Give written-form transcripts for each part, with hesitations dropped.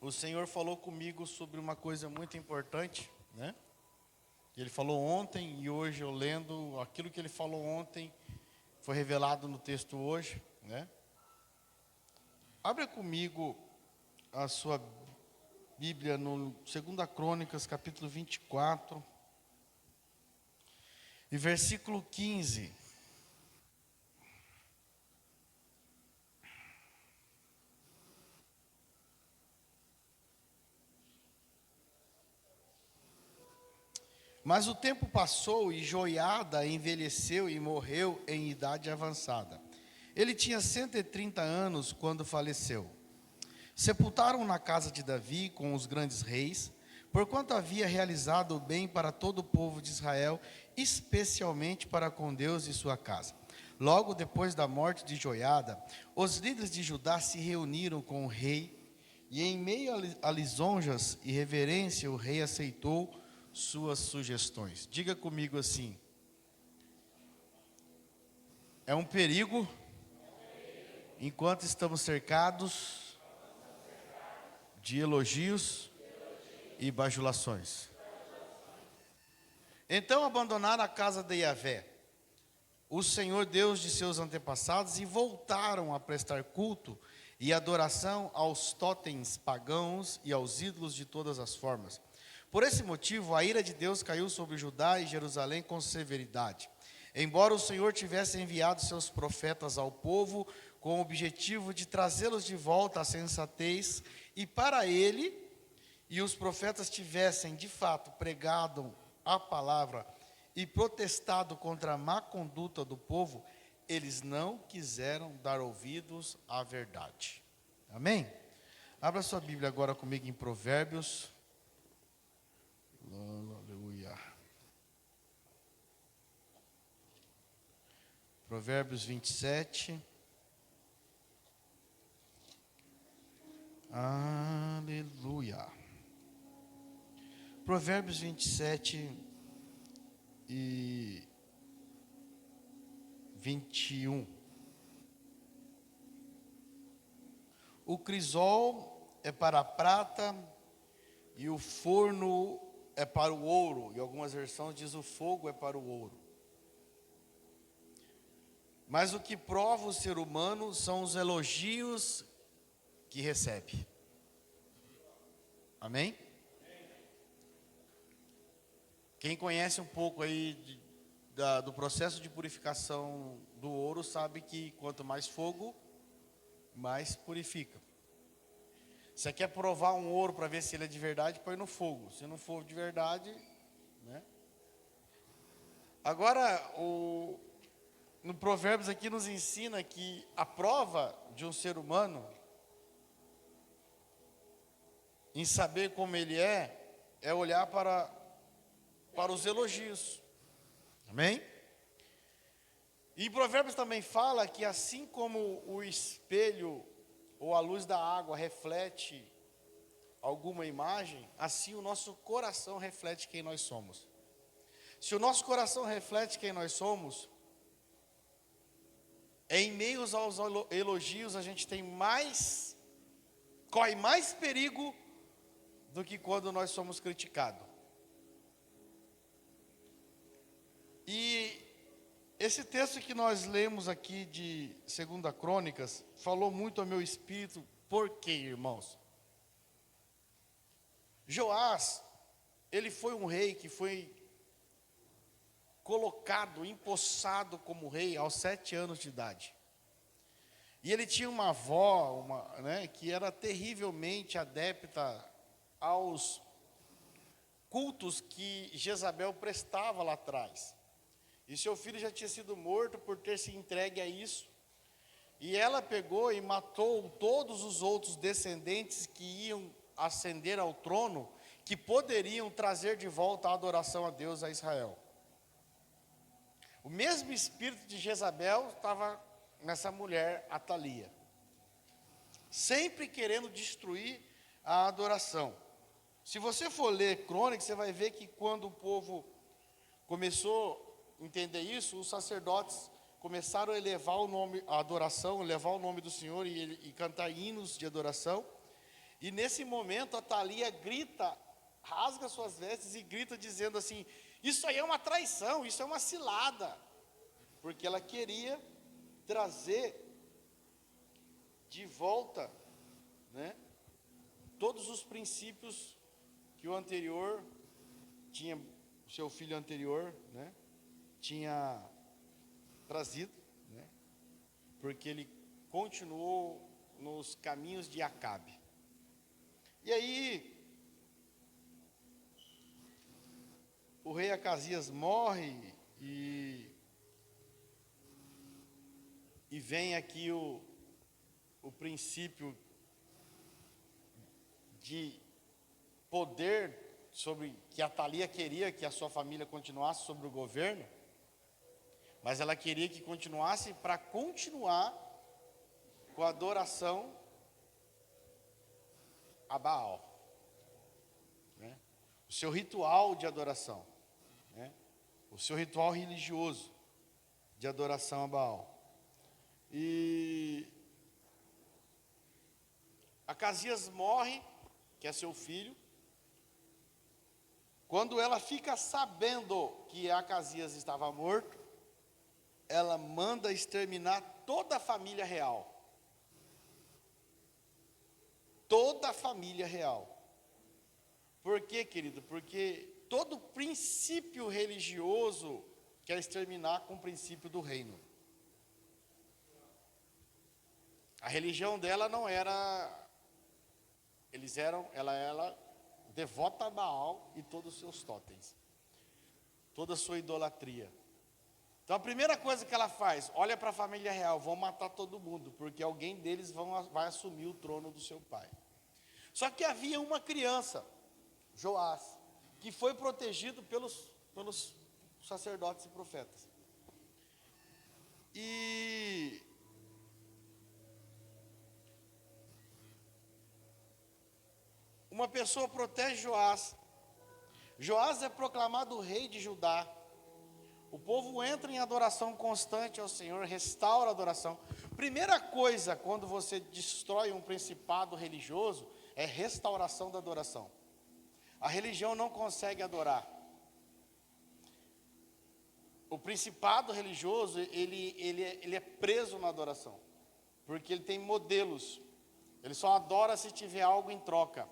O Senhor falou comigo sobre uma coisa muito importante, né? Ele falou ontem e hoje eu lendo aquilo que ele falou ontem foi revelado no texto hoje, né? Abra comigo a sua Bíblia no 2 Crônicas, capítulo 24, e versículo 15. Mas o tempo passou e Joiada envelheceu e morreu em idade avançada. Ele tinha 130 anos quando faleceu. Sepultaram na casa de Davi com os grandes reis, porquanto havia realizado o bem para todo o povo de Israel, especialmente para com Deus e sua casa. Logo depois da morte de Joiada, os líderes de Judá se reuniram com o rei, e em meio a lisonjas e reverência o rei aceitou suas sugestões. Diga comigo assim: é um perigo enquanto estamos cercados de elogios e bajulações. Então abandonaram a casa de Yahvé, o Senhor Deus de seus antepassados, e voltaram a prestar culto e adoração aos totens pagãos e aos ídolos de todas as formas. Por esse motivo, a ira de Deus caiu sobre Judá e Jerusalém com severidade. Embora o Senhor tivesse enviado seus profetas ao povo com o objetivo de trazê-los de volta à sensatez, e para ele e os profetas tivessem de fato pregado a palavra e protestado contra a má conduta do povo, eles não quiseram dar ouvidos à verdade. Amém? Abra sua Bíblia agora comigo em Provérbios. Aleluia. Provérbios 27. Aleluia. Provérbios 27 e 21. O crisol é para a prata e o forno é para o ouro. Em algumas versões diz o fogo é para o ouro. Mas o que prova o ser humano são os elogios que recebe. Amém? Quem conhece um pouco aí do processo de purificação do ouro sabe que quanto mais fogo, mais purifica. Você quer provar um ouro para ver se ele é de verdade, põe no fogo. Se não for de verdade, né? Agora, no Provérbios aqui nos ensina que a prova de um ser humano em saber como ele é olhar para os elogios. Amém? E em Provérbios também fala que assim como o espelho ou a luz da água reflete alguma imagem, assim o nosso coração reflete quem nós somos. Se o nosso coração reflete quem nós somos, em meio aos elogios a gente corre mais perigo do que quando nós somos criticados. E esse texto que nós lemos aqui de 2 Crônicas falou muito ao meu espírito. Por quê, irmãos? Joás, ele foi um rei que foi colocado, empossado como rei aos 7 anos de idade. E ele tinha uma avó, que era terrivelmente adepta aos cultos que Jezabel prestava lá atrás. E seu filho já tinha sido morto por ter se entregue a isso. E ela pegou e matou todos os outros descendentes que iam ascender ao trono, que poderiam trazer de volta a adoração a Deus a Israel. O mesmo espírito de Jezabel estava nessa mulher, Atalia, sempre querendo destruir a adoração. Se você for ler Crônicas, você vai ver que quando o povo começou a entender isso, os sacerdotes começaram a elevar o nome, a adoração, elevar o nome do Senhor e cantar hinos de adoração. E nesse momento a Thalia grita, rasga suas vestes e grita dizendo assim: isso aí é uma traição, isso é uma cilada. Porque ela queria trazer de volta, né, todos os princípios que o anterior tinha, o seu filho anterior, né, tinha trazido, né, porque ele continuou nos caminhos de Acabe. E aí, o rei Acasias morre e vem aqui o princípio de poder sobre que a Thalia queria que a sua família continuasse sobre o governo, mas ela queria que continuasse para continuar com a adoração a Baal, né? O seu ritual de adoração, né? O seu ritual religioso de adoração a Baal. E Acasias morre, que é seu filho. Quando ela fica sabendo que Acasias estava morto, ela manda exterminar toda a família real. Toda a família real. Por quê, querido? Porque todo princípio religioso quer exterminar com o princípio do reino. A religião dela não era, ela era devota a Baal e todos os seus totens, toda a sua idolatria. Então a primeira coisa que ela faz, olha para a família real, vão matar todo mundo, porque alguém deles vai assumir o trono do seu pai. Só que havia uma criança, Joás, que foi protegido pelos sacerdotes e profetas. E uma pessoa protege Joás. Joás é proclamado rei de Judá. O povo entra em adoração constante ao Senhor, restaura a adoração. Primeira coisa, quando você destrói um principado religioso, é restauração da adoração. A religião não consegue adorar. O principado religioso, ele é preso na adoração, porque ele tem modelos. Ele só adora se tiver algo em troca.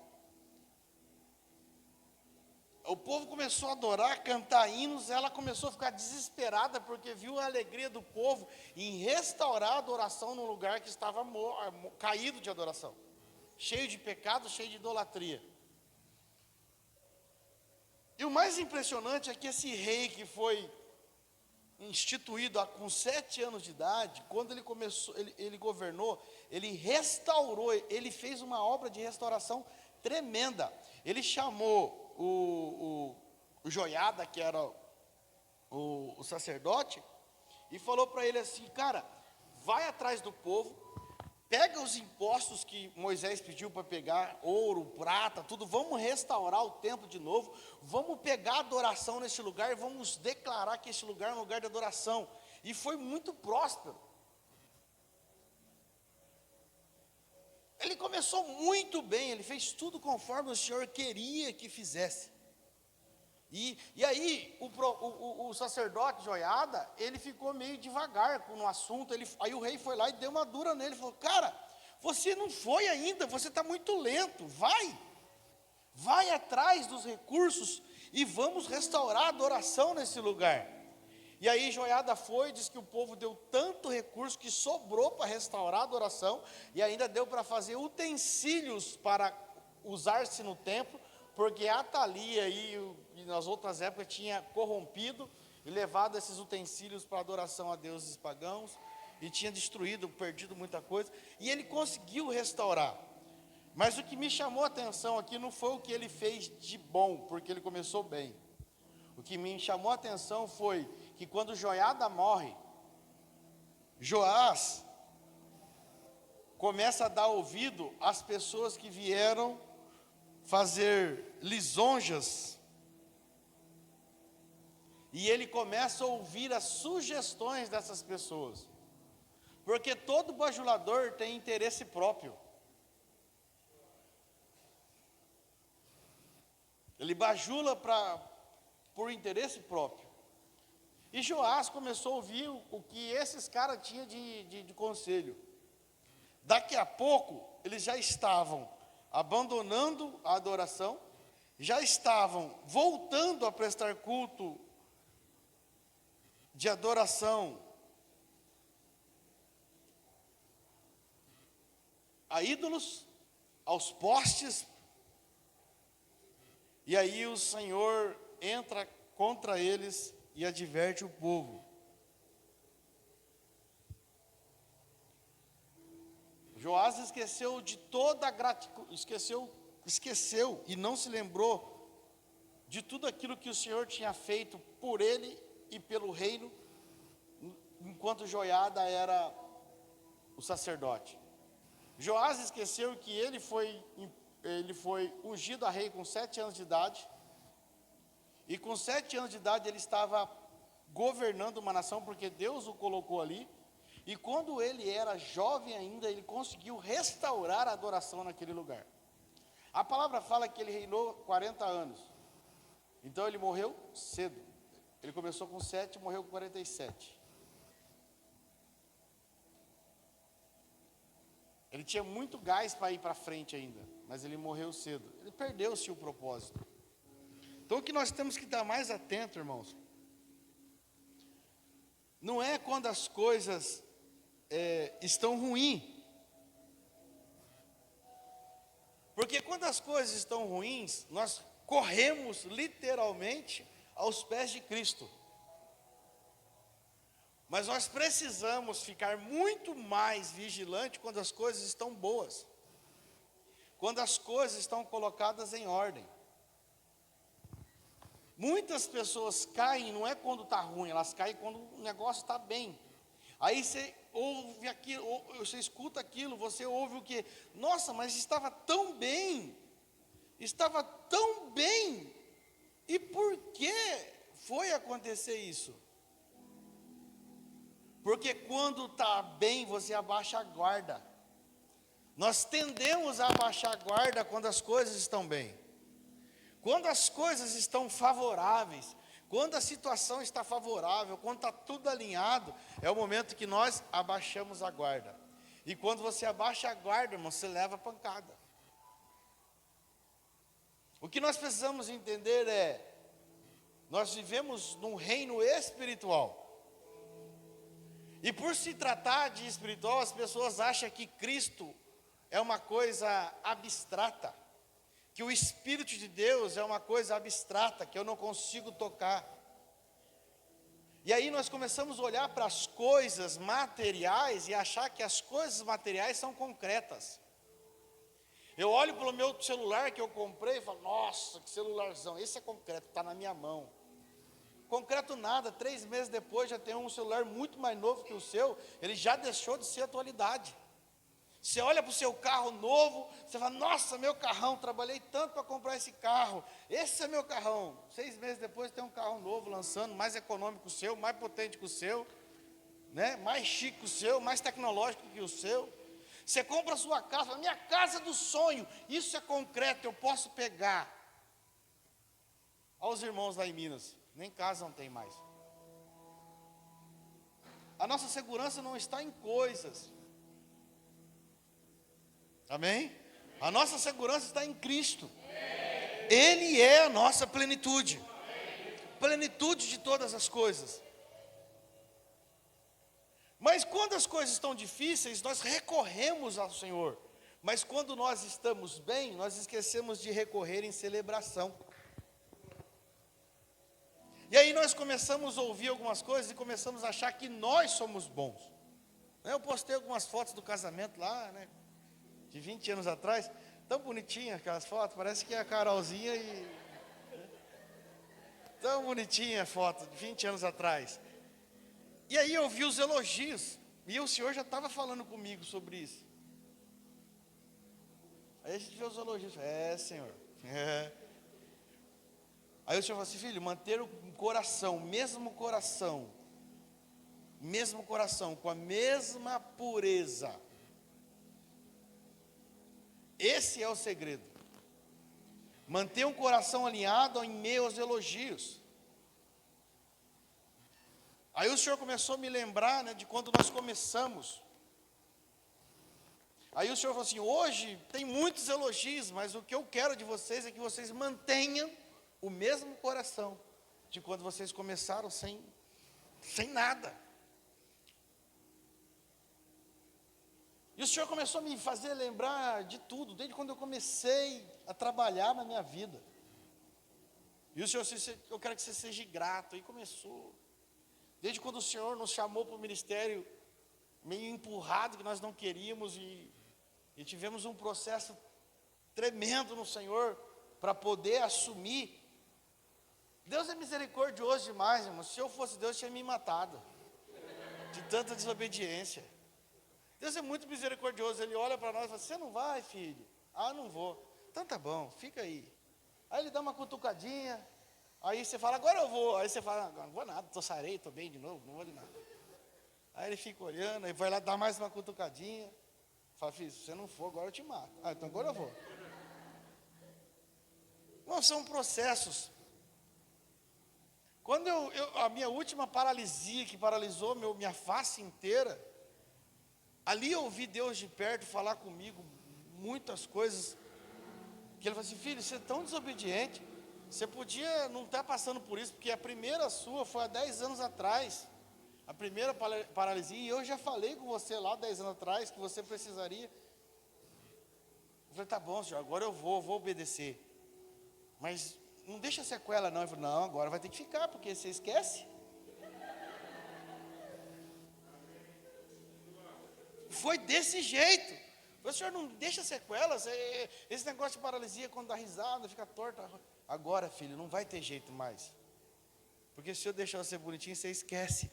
O povo começou a adorar, cantar hinos, ela começou a ficar desesperada, porque viu a alegria do povo em restaurar a adoração num lugar que estava caído de adoração, cheio de pecado, cheio de idolatria. E o mais impressionante é que esse rei que foi instituído com 7 anos de idade, quando ele começou, ele governou, ele restaurou, ele fez uma obra de restauração tremenda. Ele chamou o Joiada, que era o sacerdote, e falou para ele assim: cara, vai atrás do povo, pega os impostos que Moisés pediu para pegar, ouro, prata, tudo, vamos restaurar o templo de novo, vamos pegar a adoração nesse lugar e vamos declarar que esse lugar é um lugar de adoração. E foi muito próspero. Ele começou muito bem, ele fez tudo conforme o Senhor queria que fizesse. E aí o sacerdote Joiada, ele ficou meio devagar no assunto. Aí o rei foi lá e deu uma dura nele, falou: cara, você não foi ainda, você está muito lento, vai atrás dos recursos e vamos restaurar a adoração nesse lugar. E aí Joiada foi, disse que o povo deu tanto recurso que sobrou para restaurar a adoração, e ainda deu para fazer utensílios para usar-se no templo, porque a Thalia e nas outras épocas tinha corrompido e levado esses utensílios para adoração a deuses pagãos, e tinha destruído, perdido muita coisa, e ele conseguiu restaurar. Mas o que me chamou a atenção aqui não foi o que ele fez de bom, porque ele começou bem. O que me chamou a atenção foi que quando Joiada morre, Joás começa a dar ouvido às pessoas que vieram fazer lisonjas, e ele começa a ouvir as sugestões dessas pessoas, porque todo bajulador tem interesse próprio. Ele bajula por interesse próprio. E Joás começou a ouvir o que esses caras tinham de conselho. Daqui a pouco, eles já estavam abandonando a adoração, já estavam voltando a prestar culto de adoração a ídolos, aos postes. E aí o Senhor entra contra eles e adverte o povo. Joás esqueceu de toda a gratidão, esqueceu e não se lembrou de tudo aquilo que o Senhor tinha feito por ele e pelo reino, enquanto Joiada era o sacerdote. Joás esqueceu que ele foi ungido a rei com 7 anos de idade, e com 7 anos de idade ele estava governando uma nação, porque Deus o colocou ali, e quando ele era jovem ainda, ele conseguiu restaurar a adoração naquele lugar. A palavra fala que ele reinou 40 anos, então ele morreu cedo. Ele começou com 7 e morreu com 47. Ele tinha muito gás para ir para frente ainda, mas ele morreu cedo. Ele perdeu-se o propósito. Então o que nós temos que estar mais atento, irmãos, não é quando as coisas estão ruins. Porque quando as coisas estão ruins, nós corremos literalmente aos pés de Cristo. Mas nós precisamos ficar muito mais vigilantes quando as coisas estão boas. Quando as coisas estão colocadas em ordem. Muitas pessoas caem, não é quando está ruim, elas caem quando o negócio está bem. Aí você ouve aquilo, você escuta aquilo, você ouve o que? Nossa, mas estava tão bem. Estava tão bem. E por que foi acontecer isso? Porque quando está bem, você abaixa a guarda. Nós tendemos a abaixar a guarda quando as coisas estão bem. Quando as coisas estão favoráveis, quando a situação está favorável, quando está tudo alinhado, é o momento que nós abaixamos a guarda. E quando você abaixa a guarda, irmão, você leva pancada. O que nós precisamos entender é, nós vivemos num reino espiritual. E por se tratar de espiritual, as pessoas acham que Cristo é uma coisa abstrata, que o Espírito de Deus é uma coisa abstrata, que eu não consigo tocar. E aí nós começamos a olhar para as coisas materiais e achar que as coisas materiais são concretas. Eu olho para o meu celular que eu comprei e falo, nossa, que celularzão, esse é concreto, está na minha mão. Concreto nada, 3 meses depois já tem um celular muito mais novo que o seu, ele já deixou de ser atualidade. Você olha para o seu carro novo, você fala, nossa, meu carrão, trabalhei tanto para comprar esse carro, esse é meu carrão. 6 meses depois tem um carro novo lançando, mais econômico que o seu, mais potente que o seu, né? Mais chique que o seu, mais tecnológico que o seu. Você compra a sua casa, minha casa do sonho, isso é concreto, eu posso pegar. Olha os irmãos lá em Minas, nem casa não tem mais. A nossa segurança não está em coisas. Amém? A nossa segurança está em Cristo. Ele é a nossa plenitude. Plenitude de todas as coisas. Mas quando as coisas estão difíceis, nós recorremos ao Senhor. Mas quando nós estamos bem, nós esquecemos de recorrer em celebração. E aí nós começamos a ouvir algumas coisas e começamos a achar que nós somos bons. Eu postei algumas fotos do casamento lá, né? De 20 anos atrás, tão bonitinha aquelas fotos, parece que é a Carolzinha e... Tão bonitinha a foto, de 20 anos atrás. E aí eu vi os elogios, e o Senhor já estava falando comigo sobre isso. Aí a gente vê os elogios, Senhor, Aí o Senhor falou assim, filho, manter o coração, mesmo coração, com a mesma pureza. Esse é o segredo. Manter um coração alinhado em meio aos elogios. Aí o Senhor começou a me lembrar, né, de quando nós começamos. Aí o Senhor falou assim: hoje tem muitos elogios, mas o que eu quero de vocês é que vocês mantenham o mesmo coração de quando vocês começaram sem nada. E o Senhor começou a me fazer lembrar de tudo, desde quando eu comecei a trabalhar na minha vida. E o Senhor disse: eu quero que você seja grato. E começou. Desde quando o Senhor nos chamou para o ministério, meio empurrado, que nós não queríamos, e tivemos um processo tremendo no Senhor, para poder assumir. Deus é misericordioso demais, irmão. Se eu fosse Deus, tinha me matado, de tanta desobediência. Deus é muito misericordioso. Ele olha para nós e fala: você não vai, filho? Ah, não vou. Então tá bom, fica aí. Aí ele dá uma cutucadinha. Aí você fala: agora eu vou. Aí você fala: não vou nada, sarei, estou bem de novo, não vou de nada. Aí ele fica olhando, aí vai lá dar mais uma cutucadinha. Fala: filho, se você não for, agora eu te mato. Ah, então agora eu vou. Não, são processos. Quando a minha última paralisia, que paralisou minha face inteira, ali eu ouvi Deus de perto falar comigo muitas coisas. Que Ele falou assim: filho, você é tão desobediente, você podia não estar passando por isso, porque a primeira sua foi há 10 anos atrás, a primeira paralisia, e eu já falei com você lá 10 anos atrás, que você precisaria. Eu falei: tá bom, Senhor, agora eu vou obedecer, mas não deixa sequela não. Ele falou: não, agora vai ter que ficar, porque você esquece. Foi desse jeito. O Senhor não deixa sequelas. Esse negócio de paralisia, quando dá risada, fica torta. Agora, filho, não vai ter jeito mais, porque se eu deixar você bonitinho, você esquece.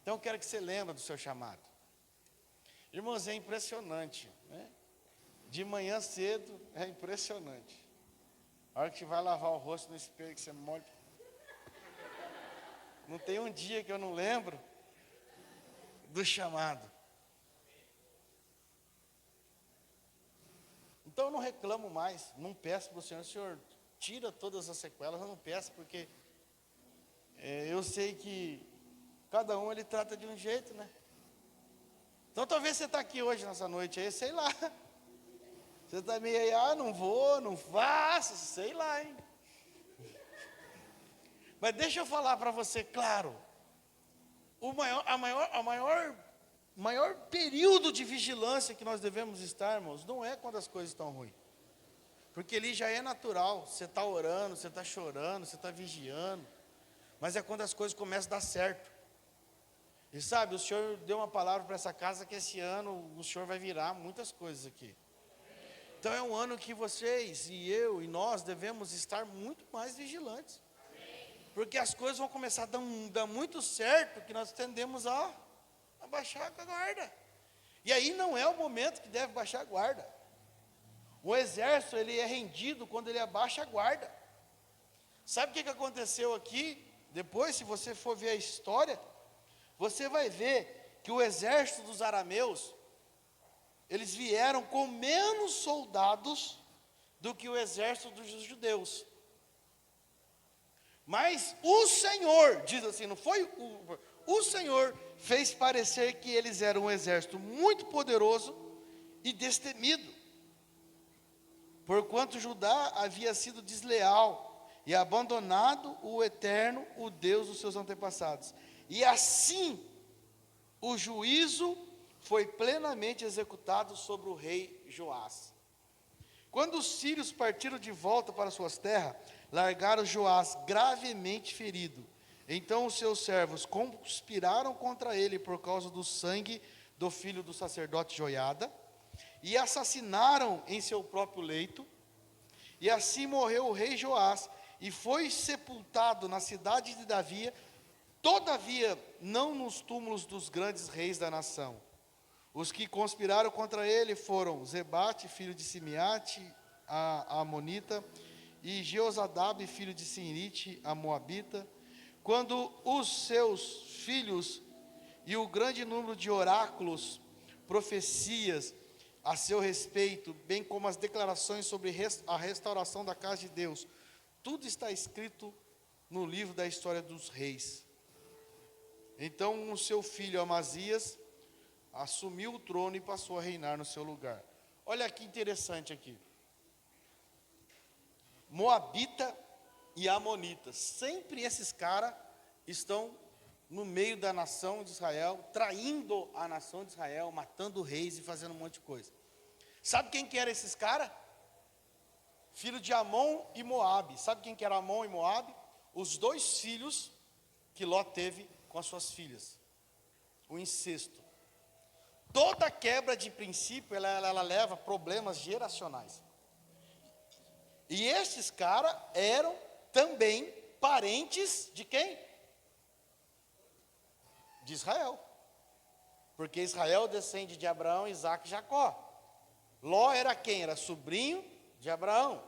Então eu quero que você lembre do seu chamado. Irmãos, é impressionante, né? De manhã cedo, é impressionante. A hora que você vai lavar o rosto no espelho, que você molha. Não tem um dia que eu não lembro do chamado. Então eu não reclamo mais, não peço para o Senhor: Senhor, tira todas as sequelas. Eu não peço, porque eu sei que cada um ele trata de um jeito, né? Então talvez você está aqui hoje, nessa noite aí, sei lá. Você está meio aí: não vou, não faço, sei lá, hein? Mas deixa eu falar para você, claro, o maior período de vigilância que nós devemos estar, irmãos, não é quando as coisas estão ruins. Porque ali já é natural, você está orando, você está chorando, você está vigiando. Mas é quando as coisas começam a dar certo. E sabe, o Senhor deu uma palavra para essa casa, que esse ano o Senhor vai virar muitas coisas aqui. Então é um ano que vocês e eu e nós devemos estar muito mais vigilantes. Porque as coisas vão começar a dar muito certo, que nós tendemos a baixar a guarda. E aí não é o momento que deve baixar a guarda. O exército, ele é rendido quando ele abaixa a guarda. Sabe o que aconteceu aqui? Depois, se você for ver a história, você vai ver que o exército dos arameus, eles vieram com menos soldados do que o exército dos judeus. Mas o Senhor, diz assim, não foi o Senhor fez parecer que eles eram um exército muito poderoso e destemido, porquanto Judá havia sido desleal e abandonado o Eterno, o Deus dos seus antepassados. E assim o juízo foi plenamente executado sobre o rei Joás. Quando os sírios partiram de volta para suas terras, largaram Joás gravemente ferido. Então os seus servos conspiraram contra ele por causa do sangue do filho do sacerdote Joiada, e assassinaram em seu próprio leito. E assim morreu o rei Joás, e foi sepultado na cidade de Davi, todavia não nos túmulos dos grandes reis da nação. Os que conspiraram contra ele foram Zebate, filho de Simeate, a Amonita, e Jeozadab, filho de Sinrite, a Moabita. Quando os seus filhos e o grande número de oráculos, profecias, a seu respeito, bem como as declarações sobre a restauração da casa de Deus, tudo está escrito no livro da história dos reis. Então o seu filho Amazias assumiu o trono e passou a reinar no seu lugar. Olha que interessante aqui. Moabita e Amonita, sempre esses caras estão no meio da nação de Israel, traindo a nação de Israel, matando reis e fazendo um monte de coisa. Sabe quem que eram esses caras? Filho de Amon e Moabe. Sabe quem que era Amon e Moabe? Os dois filhos que Ló teve com as suas filhas. O incesto. Toda quebra de princípio, ela leva problemas geracionais. E esses caras eram também parentes de quem? De Israel. Porque Israel descende de Abraão, Isaac e Jacó. Ló era quem? Era sobrinho de Abraão.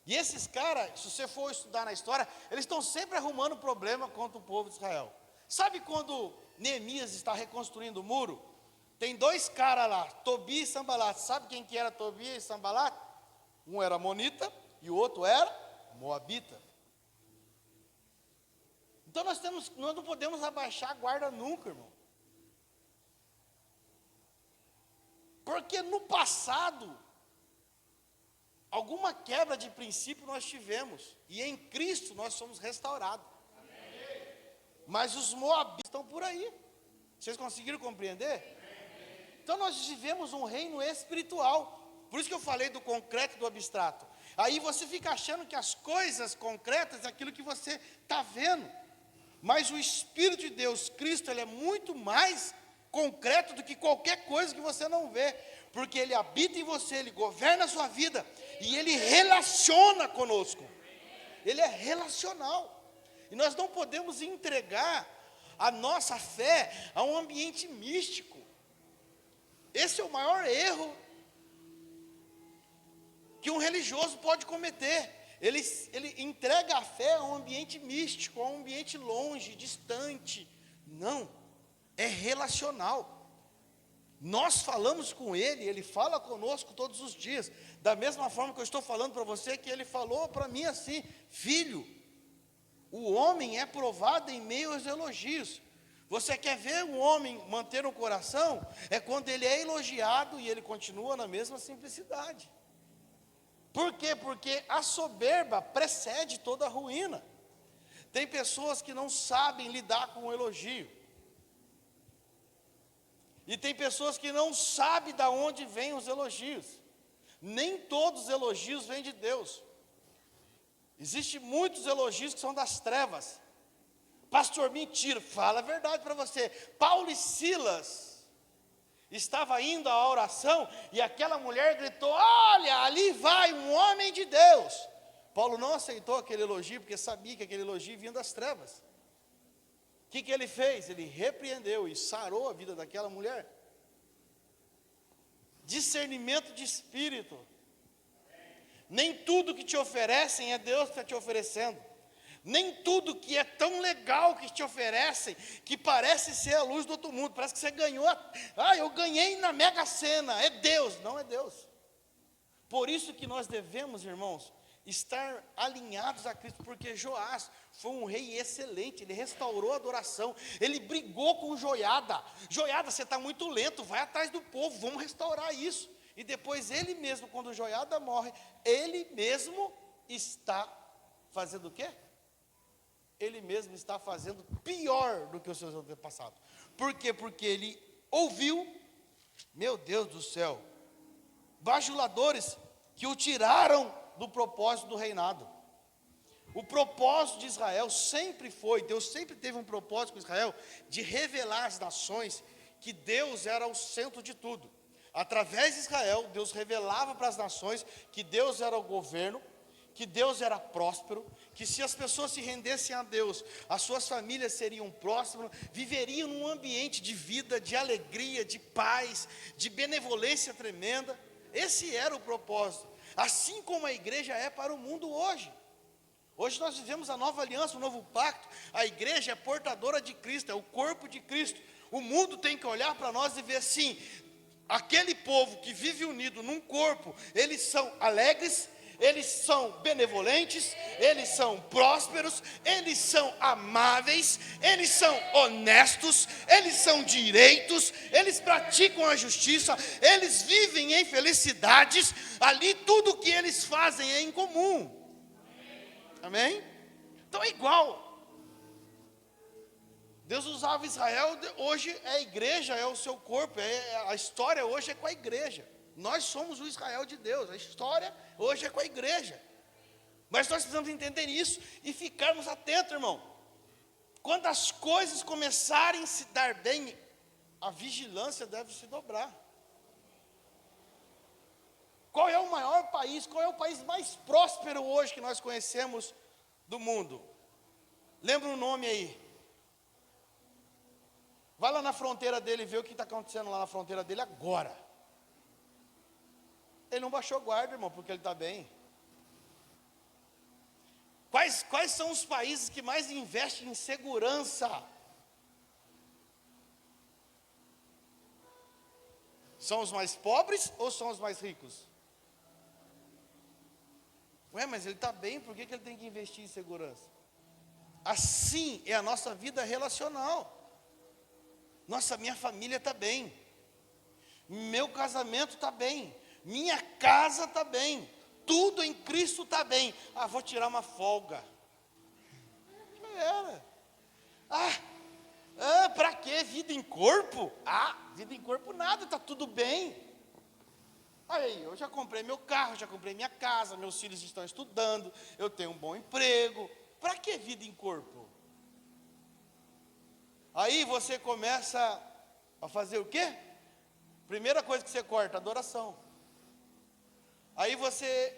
E esses caras, se você for estudar na história, eles estão sempre arrumando problema contra o povo de Israel. Sabe quando Neemias está reconstruindo o muro? Tem dois caras lá, Tobias e Sambalat. Sabe quem que era Tobias e Sambalat? Um era Amonita e o outro era Moabita. Então nós não podemos abaixar a guarda nunca, irmão. Porque no passado, alguma quebra de princípio nós tivemos. E em Cristo nós somos restaurados. Amém. Mas os moabitas estão por aí. Vocês conseguiram compreender? Amém. Então nós vivemos um reino espiritual. Por isso que eu falei do concreto e do abstrato. Aí você fica achando que as coisas concretas é aquilo que você está vendo. Mas o Espírito de Deus, Cristo, ele é muito mais concreto do que qualquer coisa que você não vê. Porque ele habita em você, ele governa a sua vida. E ele relaciona conosco. Ele é relacional. E nós não podemos entregar a nossa fé a um ambiente místico. Esse é o maior erro que um religioso pode cometer. Ele entrega a fé a um ambiente místico, a um ambiente longe, distante. Não, é relacional. Nós falamos com Ele, Ele fala conosco todos os dias. Da mesma forma que eu estou falando para você, que Ele falou para mim assim: filho, o homem é provado em meio aos elogios. Você quer ver um homem manter um coração? É quando ele é elogiado e ele continua na mesma simplicidade. Por quê? Porque a soberba precede toda a ruína. Tem pessoas que não sabem lidar com o elogio. E tem pessoas que não sabem de onde vêm os elogios. Nem todos os elogios vêm de Deus. Existem muitos elogios que são das trevas. Pastor, mentira, fala a verdade para você. Paulo e Silas estava indo à oração e aquela mulher gritou: olha, ali vai um homem de Deus. Paulo não aceitou aquele elogio porque sabia que aquele elogio vinha das trevas. O que ele fez? Ele repreendeu e sarou a vida daquela mulher. Discernimento de espírito. Nem tudo que te oferecem é Deus que está te oferecendo. Nem tudo que é tão legal que te oferecem, que parece ser a luz do outro mundo, parece que você ganhou, eu ganhei na Mega Sena, é Deus. Não é Deus. Por isso que nós devemos, irmãos, estar alinhados a Cristo, porque Joás foi um rei excelente, ele restaurou a adoração, ele brigou com Joiada. Joiada, você está muito lento, vai atrás do povo, vamos restaurar isso. E depois ele mesmo, quando Joiada morre, ele mesmo está fazendo o quê? Ele mesmo está fazendo pior do que os seus antepassados. Por quê? Porque ele ouviu, meu Deus do céu, bajuladores que o tiraram do propósito do reinado. O propósito de Israel sempre foi, Deus sempre teve um propósito com Israel, de revelar às nações que Deus era o centro de tudo. Através de Israel, Deus revelava para as nações que Deus era o governo, que Deus era próspero, que se as pessoas se rendessem a Deus, as suas famílias seriam prósperas, viveriam num ambiente de vida, de alegria, de paz, de benevolência tremenda. Esse era o propósito, assim como a igreja é para o mundo hoje. Hoje nós vivemos a nova aliança, o novo pacto. A igreja é portadora de Cristo, é o corpo de Cristo. O mundo tem que olhar para nós e ver assim: aquele povo que vive unido num corpo, eles são alegres, eles são benevolentes, eles são prósperos, eles são amáveis, eles são honestos, eles são direitos, eles praticam a justiça, eles vivem em felicidades, ali tudo que eles fazem é em comum. Amém? Então é igual. Deus usava Israel, hoje é a igreja, é o seu corpo, a história hoje é com a igreja. Nós somos o Israel de Deus, a história hoje é com a igreja. Mas nós precisamos entender isso e ficarmos atentos, irmão. Quando as coisas começarem a se dar bem, a vigilância deve se dobrar. Qual é o maior país, qual é o país mais próspero hoje que nós conhecemos do mundo? Lembra o nome aí. Vai lá na fronteira dele e vê o que está acontecendo lá na fronteira dele agora. Ele não baixou guarda, irmão, porque ele está bem. Quais são os países que mais investem em segurança? São os mais pobres ou são os mais ricos? Ué, mas ele está bem, por que ele tem que investir em segurança? Assim é a nossa vida relacional. Nossa, minha família está bem, meu casamento está bem, minha casa está bem, tudo em Cristo está bem. Ah, vou tirar uma folga. Para quê? Vida em corpo? Vida em corpo nada, está tudo bem. Aí, eu já comprei meu carro, já comprei minha casa, meus filhos estão estudando, eu tenho um bom emprego. Para que vida em corpo? Aí você começa a fazer o quê? Primeira coisa que você corta, adoração. Aí você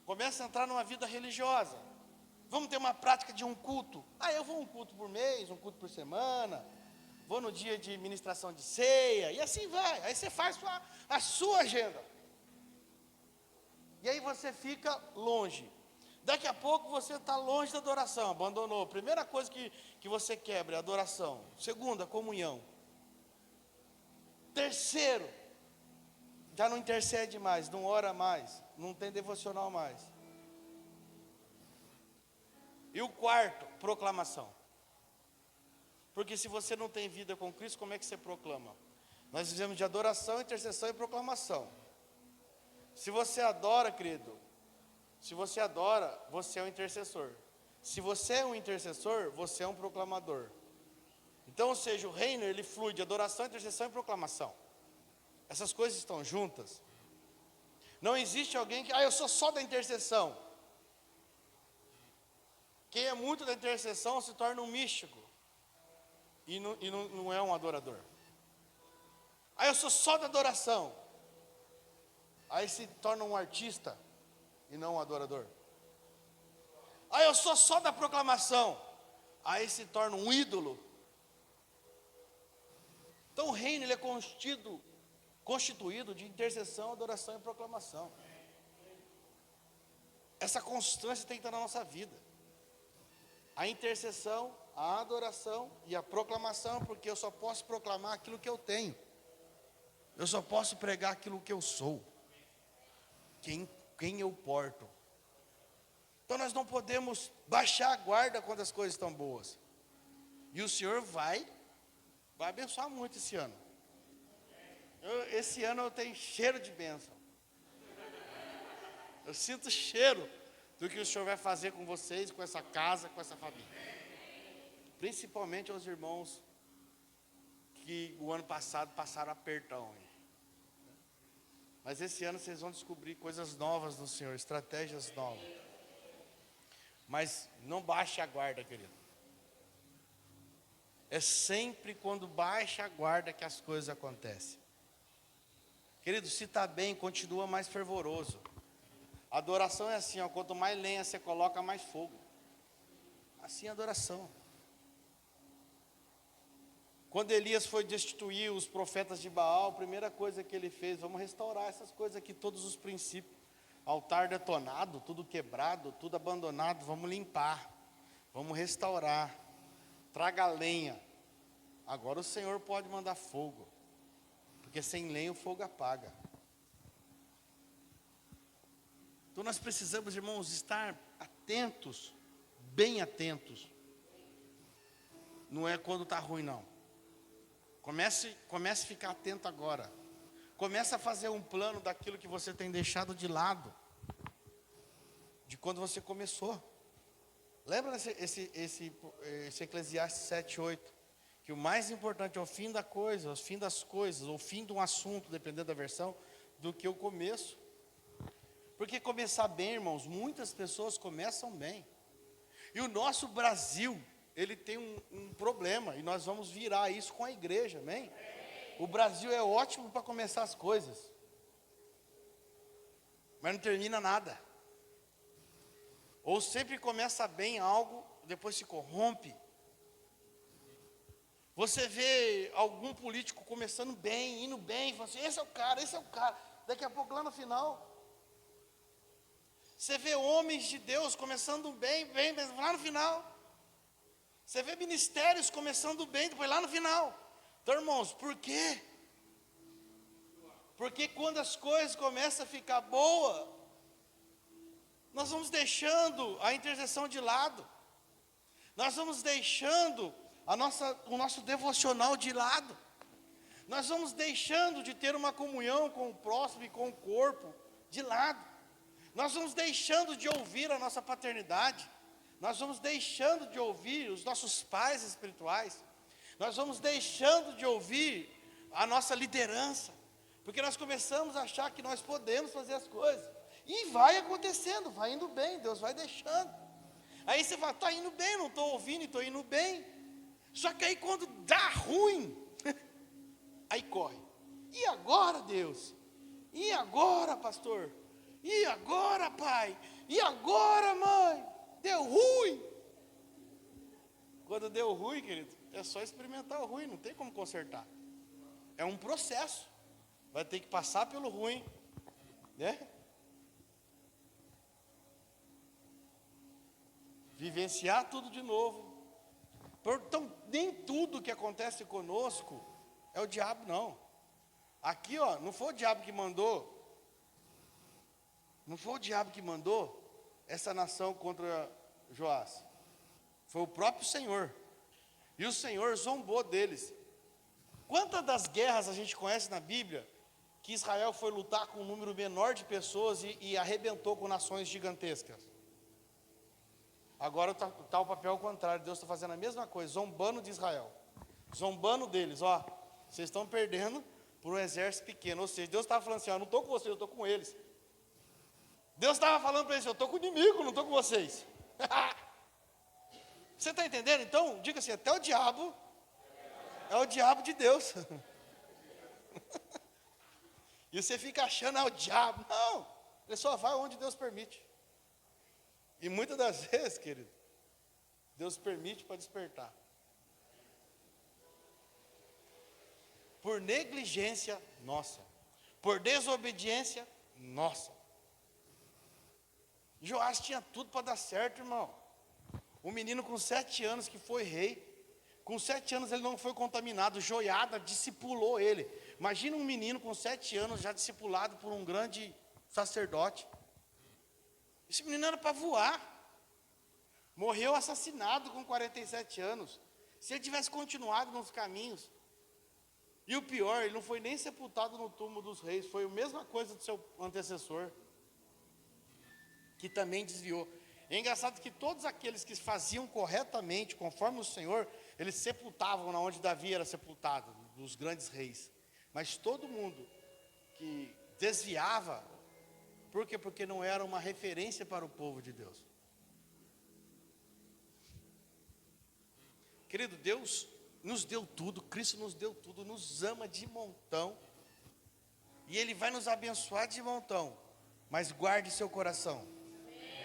começa a entrar numa vida religiosa. Vamos ter uma prática de um culto. Eu vou um culto por mês, um culto por semana. Vou no dia de ministração de ceia. E assim vai. Aí você faz a sua agenda. E aí você fica longe. Daqui a pouco você está longe da adoração, abandonou. Primeira coisa que você quebra é a adoração. Segunda, comunhão. Terceiro, já não intercede mais, não ora mais, não tem devocional mais. E o quarto, proclamação. Porque se você não tem vida com Cristo, como é que você proclama? Nós vivemos de adoração, intercessão e proclamação. Se você adora, querido, se você adora, você é um intercessor. Se você é um intercessor, você é um proclamador. Então, ou seja, o reino, ele flui de adoração, intercessão e proclamação. Essas coisas estão juntas. Não existe alguém que, eu sou só da intercessão. Quem é muito da intercessão se torna um místico. E não é um adorador. Eu sou só da adoração. Aí se torna um artista e não um adorador. Eu sou só da proclamação. Aí se torna um ídolo. Então o reino ele é constituído de intercessão, adoração e proclamação. Essa constância tem que estar na nossa vida. A intercessão, a adoração e a proclamação, porque eu só posso proclamar aquilo que eu tenho. Eu só posso pregar aquilo que eu sou. Quem eu porto. Então nós não podemos baixar a guarda quando as coisas estão boas. E o Senhor vai abençoar muito esse ano. Esse ano eu tenho cheiro de bênção. Eu sinto cheiro do que o Senhor vai fazer com vocês, com essa casa, com essa família. Principalmente aos irmãos que o ano passado passaram apertão. Mas esse ano vocês vão descobrir coisas novas do Senhor, estratégias novas. Mas não baixe a guarda, querido. É sempre quando baixa a guarda que as coisas acontecem. Querido, se está bem, continua mais fervoroso. A adoração é assim, quanto mais lenha você coloca, mais fogo. Assim é a adoração. Quando Elias foi destituir os profetas de Baal, a primeira coisa que ele fez, vamos restaurar essas coisas aqui, todos os princípios. Altar detonado, tudo quebrado, tudo abandonado, vamos limpar, vamos restaurar. Traga lenha. Agora o Senhor pode mandar fogo. Porque sem lenha o fogo apaga. Então nós precisamos, irmãos, estar atentos, bem atentos. Não é quando está ruim, não. Comece a ficar atento agora. Comece a fazer um plano daquilo que você tem deixado de lado. De quando você começou. Lembra esse Eclesiastes 7:8? Que o mais importante é o fim da coisa, o fim das coisas, o fim de um assunto, dependendo da versão, do que o começo. Porque começar bem, irmãos, muitas pessoas começam bem. E o nosso Brasil, ele tem um problema, e nós vamos virar isso com a igreja, amém? O Brasil é ótimo para começar as coisas, mas não termina nada. Ou sempre começa bem algo, depois se corrompe. Você vê algum político começando bem, indo bem, fala assim, esse é o cara. Daqui a pouco lá no final, você vê homens de Deus começando bem, mas lá no final. Você vê ministérios começando bem, depois lá no final. Então, irmãos, por quê? Porque quando as coisas começam a ficar boas, nós vamos deixando a intercessão de lado. Nós vamos deixando o nosso devocional de lado. Nós vamos deixando de ter uma comunhão com o próximo e com o corpo de lado. Nós vamos deixando de ouvir a nossa paternidade. Nós vamos deixando de ouvir os nossos pais espirituais. Nós vamos deixando de ouvir a nossa liderança. Porque nós começamos a achar que nós podemos fazer as coisas. E vai acontecendo, vai indo bem, Deus vai deixando. Aí você fala, está indo bem, não estou ouvindo e estou indo bem. Só que aí quando dá ruim, aí corre. E agora, Deus? E agora, pastor? E agora, pai? E agora, mãe? Deu ruim. Quando deu ruim, querido, é só experimentar o ruim, não tem como consertar. É um processo. Vai ter que passar pelo ruim, né? Vivenciar tudo de novo. Então, nem tudo que acontece conosco é o diabo, não. Aqui, ó, não foi o diabo que mandou. Não foi o diabo que mandou essa nação contra Joás. Foi o próprio Senhor. E o Senhor zombou deles. Quantas das guerras a gente conhece na Bíblia que Israel foi lutar com um número menor de pessoas e arrebentou com nações gigantescas? Agora está o papel ao contrário. Deus está fazendo a mesma coisa, zombando de Israel. Zombando deles, ó. Vocês estão perdendo por um exército pequeno. Ou seja, Deus estava falando assim, ó, não estou com vocês, eu estou com eles. Deus estava falando para eles, eu estou com o inimigo, não estou com vocês. Você está entendendo? Então, diga assim, até o diabo é o diabo de Deus. E você fica achando, o diabo. Não, ele só vai onde Deus permite. E muitas das vezes, querido, Deus permite para despertar. Por negligência nossa. Por desobediência nossa. Joás tinha tudo para dar certo, irmão. Um menino com 7 anos que foi rei. Com 7 anos ele não foi contaminado. Joiada discipulou ele. Imagina um menino com 7 anos já discipulado por um grande sacerdote. Esse menino era para voar. Morreu assassinado com 47 anos. Se ele tivesse continuado nos caminhos. E o pior, ele não foi nem sepultado no túmulo dos reis. Foi a mesma coisa do seu antecessor, que também desviou. É engraçado que todos aqueles que faziam corretamente, conforme o Senhor, eles sepultavam na onde Davi era sepultado, dos grandes reis. Mas todo mundo que desviava, por quê? Porque não era uma referência para o povo de Deus. Querido, Deus nos deu tudo, Cristo nos deu tudo, nos ama de montão. E Ele vai nos abençoar de montão. Mas guarde seu coração.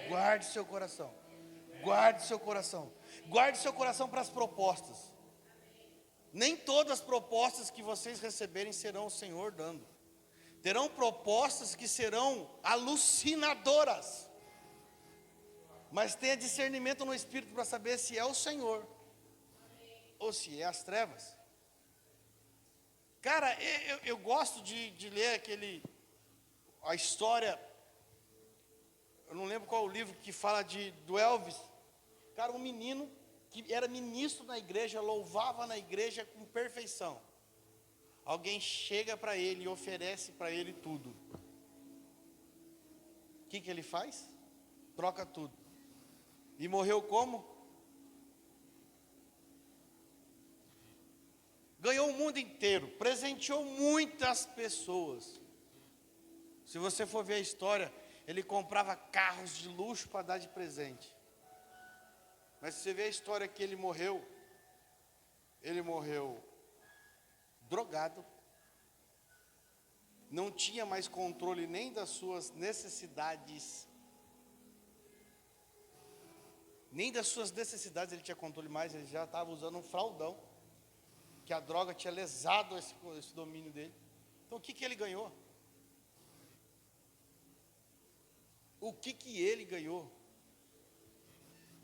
Guarde seu coração. Guarde seu coração. Guarde seu coração para as propostas. Nem todas as propostas que vocês receberem serão o Senhor dando. Terão propostas que serão alucinadoras. Mas tenha discernimento no Espírito para saber se é o Senhor ou se é as trevas. Cara, eu gosto de ler a história, eu não lembro qual o livro que fala do Elvis. Cara, um menino que era ministro na igreja, louvava na igreja com perfeição. Alguém chega para ele e oferece para ele tudo. O que ele faz? Troca tudo. E morreu como? Ganhou o mundo inteiro, presenteou muitas pessoas. Se você for ver a história, ele comprava carros de luxo para dar de presente. Mas se você ver a história que ele morreu drogado, não tinha mais controle nem das suas necessidades, ele tinha controle mais, ele já estava usando um fraldão, que a droga tinha lesado esse domínio dele. Então o que ele ganhou? O que ele ganhou?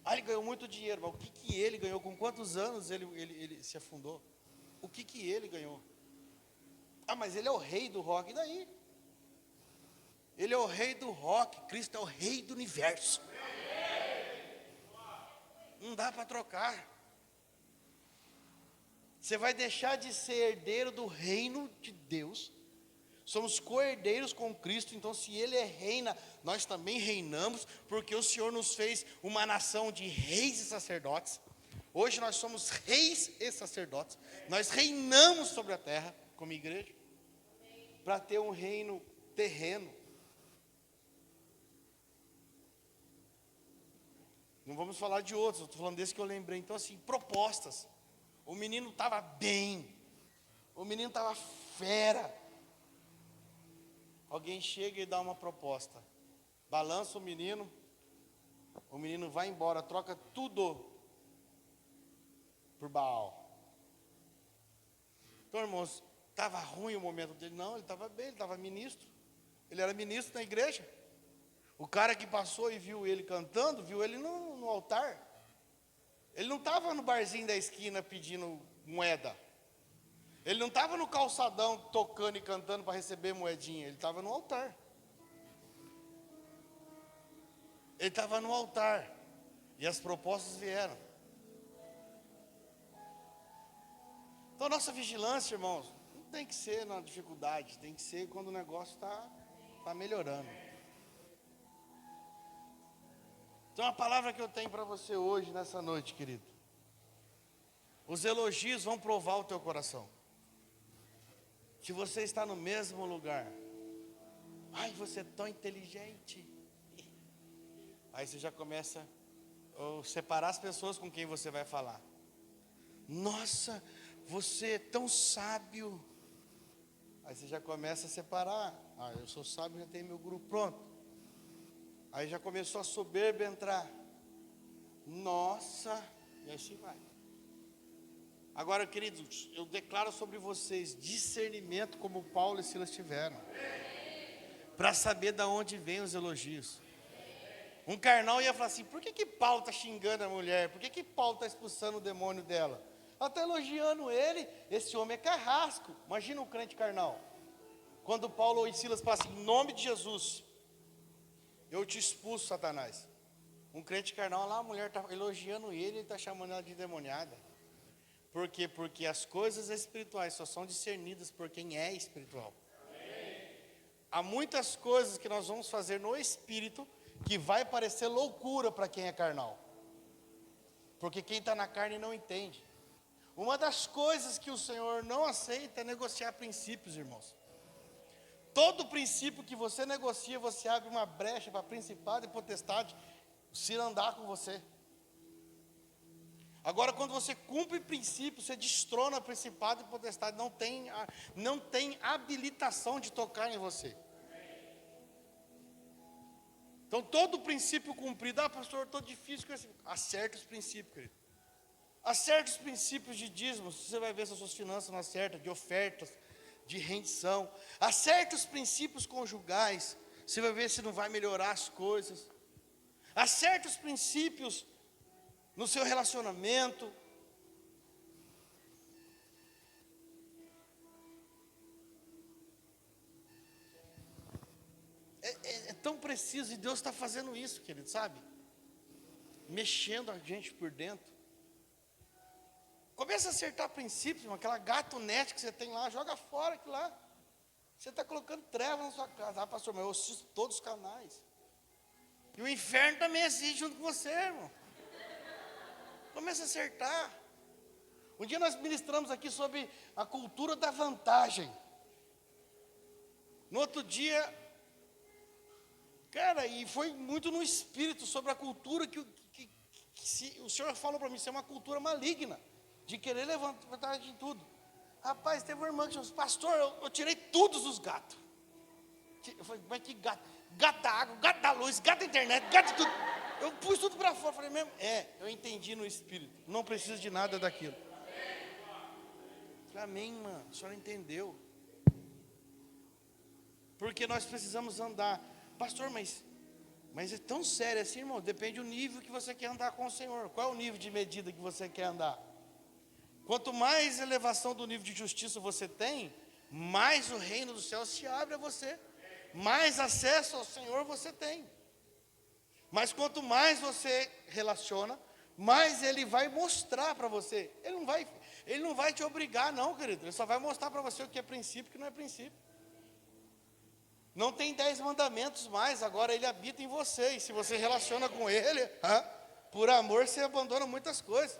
Ele ganhou muito dinheiro, mas o que ele ganhou? Com quantos anos ele se afundou? O que ele ganhou? Mas ele é o rei do rock, e daí? Ele é o rei do rock, Cristo é o rei do universo. Não dá para trocar. Você vai deixar de ser herdeiro do reino de Deus. Somos co-herdeiros com Cristo, então se Ele reina, nós também reinamos, porque o Senhor nos fez uma nação de reis e sacerdotes. Hoje nós somos reis e sacerdotes. Nós reinamos sobre a terra, como igreja, para ter um reino terreno. Não vamos falar de outros, eu estou falando desse que eu lembrei. Então assim, propostas. O menino estava bem, o menino estava fera. Alguém chega e dá uma proposta, balança o menino vai embora, troca tudo por Baal. Então, irmãos, estava ruim o momento dele? Não, ele estava bem, ele estava ministro, ele era ministro na igreja. O cara que passou e viu ele cantando, viu ele no altar. Ele não estava no barzinho da esquina pedindo moeda. Ele não estava no calçadão tocando e cantando para receber moedinha. Ele estava no altar. Ele estava no altar. E as propostas vieram. Então, nossa vigilância, irmãos, não tem que ser na dificuldade. Tem que ser quando o negócio está melhorando. Então, a palavra que eu tenho para você hoje, nessa noite, querido. Os elogios vão provar o teu coração. Se você está no mesmo lugar, você é tão inteligente. Aí você já começa a separar as pessoas com quem você vai falar. Nossa, você é tão sábio. Aí você já começa a separar. Eu sou sábio, já tenho meu grupo pronto. Aí já começou a soberba entrar. Nossa, e assim vai. Agora, queridos, eu declaro sobre vocês discernimento como Paulo e Silas tiveram, para saber de onde vêm os elogios. Um carnal ia falar assim: por que Paulo está xingando a mulher? Por que Paulo está expulsando o demônio dela? Ela está elogiando ele, esse homem é carrasco. Imagina um crente carnal. Quando Paulo e Silas falam assim: em nome de Jesus, eu te expulso, Satanás. Um crente carnal lá, a mulher está elogiando ele está chamando ela de demoniada. Por quê? Porque as coisas espirituais só são discernidas por quem é espiritual. Há muitas coisas que nós vamos fazer no espírito que vai parecer loucura para quem é carnal. Porque quem está na carne não entende. Uma das coisas que o Senhor não aceita é negociar princípios, irmãos. Todo princípio que você negocia, você abre uma brecha para principado e potestade se andar com você. Agora, quando você cumpre princípios, você destrona principado e potestade, não tem habilitação de tocar em você. Então, todo princípio cumprido, pastor, estou difícil com esse. Acerta os princípios, querido. Acerta os princípios de dízimos, você vai ver se as suas finanças não acertam, de ofertas, de rendição. Acerta os princípios conjugais, você vai ver se não vai melhorar as coisas. Acerta os princípios no seu relacionamento. preciso, e Deus está fazendo isso, querido, sabe? Mexendo a gente por dentro. Começa a acertar princípios, aquela gato net que você tem lá, joga fora aquilo lá. Você está colocando trevas na sua casa. Ah, pastor, mas eu assisto todos os canais. E o inferno também assiste junto com você, irmão. Começa a acertar. Um dia nós ministramos aqui sobre a cultura da vantagem. No outro dia, cara, e foi muito no espírito sobre a cultura que o Senhor falou para mim, isso é uma cultura maligna, de querer levantar vantagem em tudo. Rapaz, teve uma irmã que disse, pastor, eu tirei todos os gatos. Eu falei, mas que gato? Gato da água, gato da luz, gato da internet, gato de tudo. Eu pus tudo para fora, falei mesmo, eu entendi no espírito, não preciso de nada daquilo. Falei, amém, mano, a senhora entendeu. Porque nós precisamos andar. Pastor, mas é tão sério assim, irmão, depende do nível que você quer andar com o Senhor. Qual é o nível de medida que você quer andar? Quanto mais elevação do nível de justiça você tem, mais o reino do céu se abre a você. Mais acesso ao Senhor você tem. Mas quanto mais você relaciona, mais Ele vai mostrar para você. Ele não vai te obrigar não, querido. Ele só vai mostrar para você o que é princípio e o que não é princípio. Não tem 10 mandamentos mais, agora Ele habita em você. E se você relaciona com Ele, por amor você abandona muitas coisas.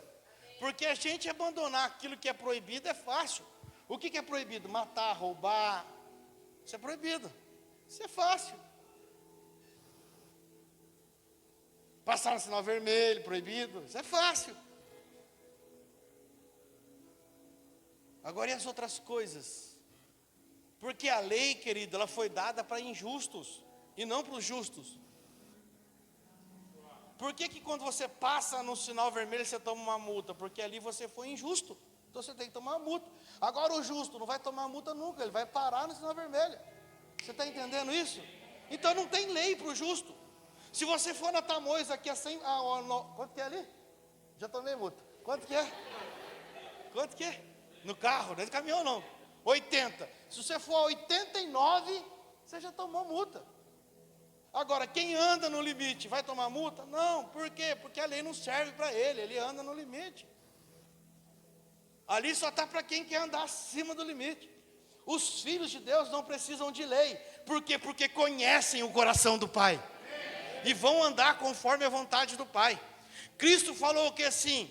Porque a gente abandonar aquilo que é proibido é fácil. O que é proibido? Matar, roubar. Isso é proibido. Isso é fácil. Passar no sinal vermelho, proibido. Isso é fácil. Agora e as outras coisas? Porque a lei, querido, ela foi dada para injustos e não para os justos. Por que quando você passa no sinal vermelho você toma uma multa? Porque ali você foi injusto. Então você tem que tomar uma multa. Agora o justo não vai tomar multa nunca, ele vai parar no sinal vermelho. Você está entendendo isso? Então não tem lei para o justo. Se você for na Tamoios aqui a 100... quanto que é ali? Já tomei multa. Quanto que é? Quanto que é? No carro, não é de caminhão não. 80. Se você for a 89, você já tomou multa. Agora, quem anda no limite vai tomar multa? Não, por quê? Porque a lei não serve para ele anda no limite. Ali só está para quem quer andar acima do limite. Os filhos de Deus não precisam de lei. Por quê? Porque conhecem o coração do Pai. E vão andar conforme a vontade do Pai. Cristo falou que assim,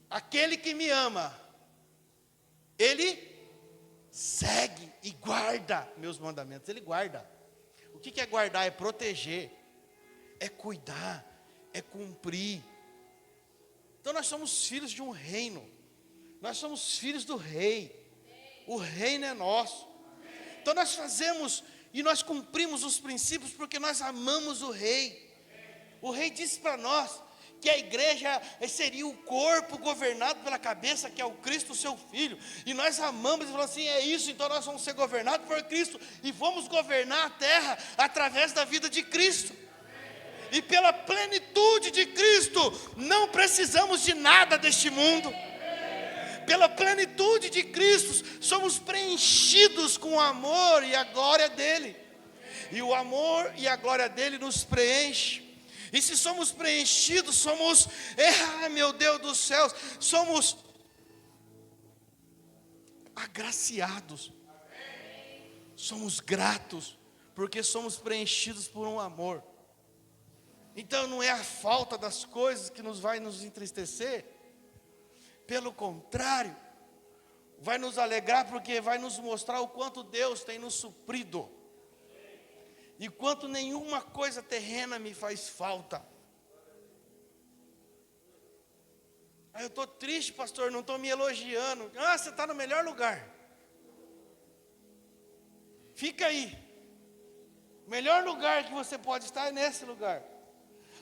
aquele que me ama, ele segue e guarda meus mandamentos. Ele guarda. O que é guardar? É proteger, é cuidar, é cumprir. Então nós somos filhos de um reino. Nós somos filhos do rei. O reino é nosso. Então nós fazemos e nós cumprimos os princípios porque nós amamos o rei. O rei disse para nós que a igreja seria o corpo governado pela cabeça, que é o Cristo, seu Filho. E nós amamos e falamos assim, é isso, então nós vamos ser governados por Cristo. E vamos governar a terra através da vida de Cristo. E pela plenitude de Cristo, não precisamos de nada deste mundo. Pela plenitude de Cristo, somos preenchidos com o amor e a glória dEle. E o amor e a glória dEle nos preenche. E se somos preenchidos, somos, meu Deus dos céus, somos agraciados. Somos gratos, porque somos preenchidos por um amor. Então não é a falta das coisas que vai nos entristecer. Pelo contrário, vai nos alegrar, porque vai nos mostrar o quanto Deus tem nos suprido. E quanto nenhuma coisa terrena me faz falta. Eu estou triste, pastor, não estou me elogiando. Você está no melhor lugar. Fica aí. O melhor lugar que você pode estar é nesse lugar.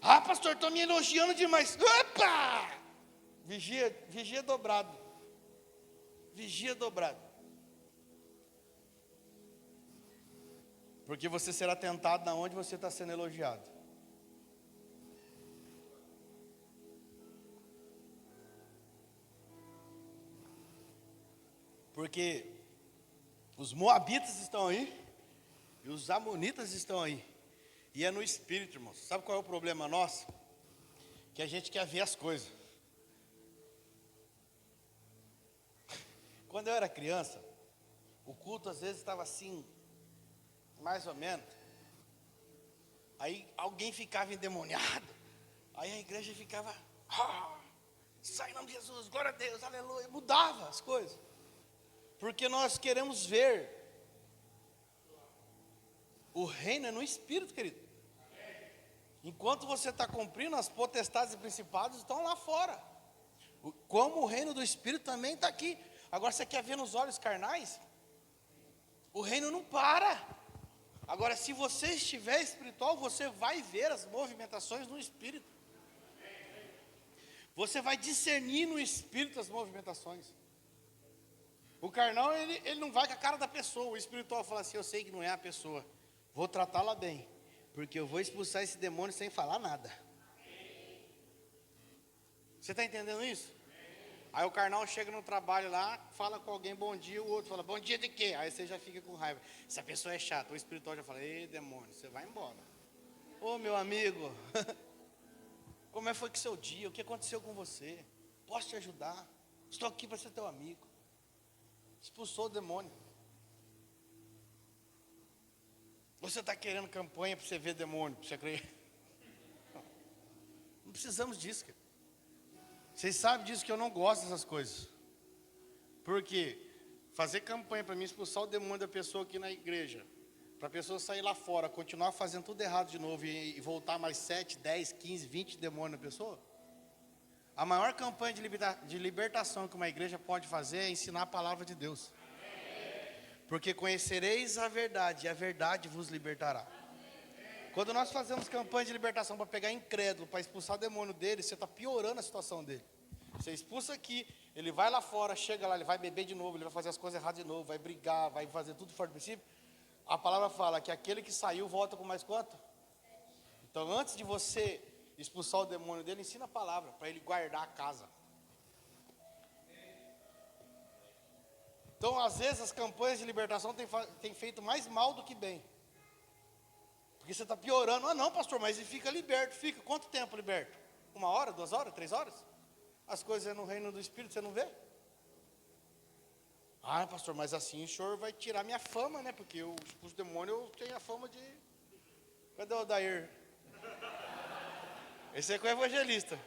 Pastor, estou me elogiando demais. Opa! Vigia dobrado. Vigia dobrado. Porque você será tentado na onde você está sendo elogiado. Porque os moabitas estão aí, E os amonitas estão aí. E é no espírito, irmãos. Sabe qual é o problema nosso? Que a gente quer ver as coisas. Quando eu era criança, o culto às vezes estava assim, mais ou menos. Aí alguém ficava endemoniado. Aí a igreja ficava, sai em nome de Jesus, glória a Deus, aleluia. Mudava as coisas. Porque nós queremos ver. O reino é no espírito, querido. Enquanto você está cumprindo, as potestades e principados estão lá fora. Como o reino do espírito também está aqui. Agora você quer ver nos olhos carnais? O reino não para. Agora, se você estiver espiritual, você vai ver as movimentações no espírito. Você vai discernir no espírito as movimentações. O carnal, ele não vai com a cara da pessoa. O espiritual fala assim, eu sei que não é a pessoa. Vou tratá-la bem, porque eu vou expulsar esse demônio sem falar nada. Você está entendendo isso? Aí o carnal chega no trabalho lá, fala com alguém bom dia, o outro fala, bom dia de quê? Aí você já fica com raiva. Essa pessoa é chata. O espiritual já fala, ei demônio, você vai embora. Ô meu amigo, como foi que seu dia? O que aconteceu com você? Posso te ajudar? Estou aqui para ser teu amigo. Expulsou o demônio. Você está querendo campanha para você ver demônio, para você crer? Não precisamos disso, cara. Vocês sabem disso que eu não gosto dessas coisas. Porque fazer campanha para mim expulsar o demônio da pessoa aqui na igreja, para a pessoa sair lá fora, continuar fazendo tudo errado de novo e voltar mais 7, 10, 15, 20 demônios na pessoa. A maior campanha de libertação que uma igreja pode fazer é ensinar a palavra de Deus. Porque conhecereis a verdade, e a verdade vos libertará. Quando nós fazemos campanha de libertação para pegar incrédulo, para expulsar o demônio dele, você está piorando a situação dele. Você expulsa aqui, ele vai lá fora, chega lá, ele vai beber de novo, ele vai fazer as coisas erradas de novo, vai brigar, vai fazer tudo fora do princípio. A palavra fala que aquele que saiu volta com mais quanto? Então antes de você expulsar o demônio dele, ensina a palavra, para ele guardar a casa. Então, às vezes, as campanhas de libertação têm feito mais mal do que bem. Porque você está piorando. Ah, não, pastor, mas ele fica liberto. Fica. Quanto tempo liberto? 1 hora, 2 horas, 3 horas? As coisas no reino do Espírito, você não vê? Ah, pastor, mas assim o senhor vai tirar minha fama, né? Porque eu expulso o demônio, eu tenho a fama de... Cadê o Odair? Esse é com o evangelista.